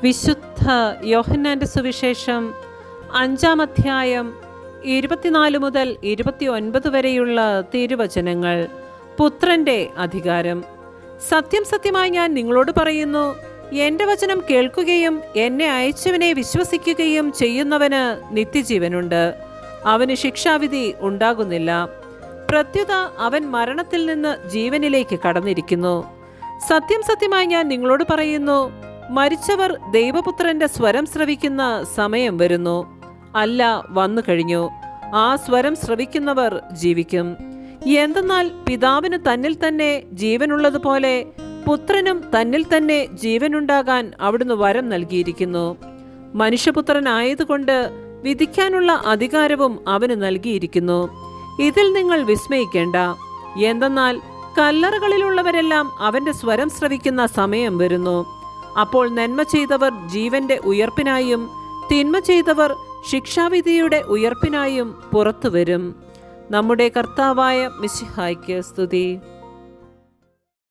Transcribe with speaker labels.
Speaker 1: വിശുദ്ധ യോഹന്നാന്റെ സുവിശേഷം 5-ാം അധ്യായം 24 മുതൽ 29 വരെയുള്ള തിരുവചനങ്ങൾ. പുത്രന്റെ അധികാരം. സത്യം സത്യമായി ഞാൻ നിങ്ങളോട് പറയുന്നു, എൻ്റെ വചനം കേൾക്കുകയും എന്നെ അയച്ചവനെ വിശ്വസിക്കുകയും ചെയ്യുന്നവന് നിത്യജീവനുണ്ട്. അവന് ശിക്ഷാവിധി ഉണ്ടാകുന്നില്ല. പ്രത്യുത അവൻ മരണത്തിൽ നിന്ന് ജീവനിലേക്ക് കടന്നിരിക്കുന്നു. സത്യം സത്യമായി ഞാൻ നിങ്ങളോട് പറയുന്നു, മരിച്ചവർ ദൈവപുത്രന്റെ സ്വരം ശ്രവിക്കുന്ന സമയം വരുന്നു, അല്ല വന്നു കഴിഞ്ഞു. ആ സ്വരം ശ്രവിക്കുന്നവർ ജീവിക്കും. എന്തെന്നാൽ പിതാവിന് തന്നിൽ തന്നെ ജീവനുള്ളതുപോലെ പുത്രനും തന്നിൽ തന്നെ ജീവനുണ്ടാകാൻ അവിടുന്ന് വരം നൽകിയിരിക്കുന്നു. മനുഷ്യപുത്രനായതുകൊണ്ട് വിധിക്കാനുള്ള അധികാരവും അവന് നൽകിയിരിക്കുന്നു. ഇതിൽ നിങ്ങൾ വിസ്മയിക്കേണ്ട. എന്തെന്നാൽ കല്ലറകളിലുള്ളവരെല്ലാം അവന്റെ സ്വരം ശ്രവിക്കുന്ന സമയം വരുന്നു. അപ്പോൾ നന്മ ചെയ്തവർ ജീവന്റെ ഉയർപ്പിനായും തിന്മ ചെയ്തവർ ശിക്ഷാവിധിയുടെ ഉയർപ്പിനായും പുറത്തുവരും. നമ്മുടെ കർത്താവായ മിശിഹായ്ക്ക് സ്തുതി.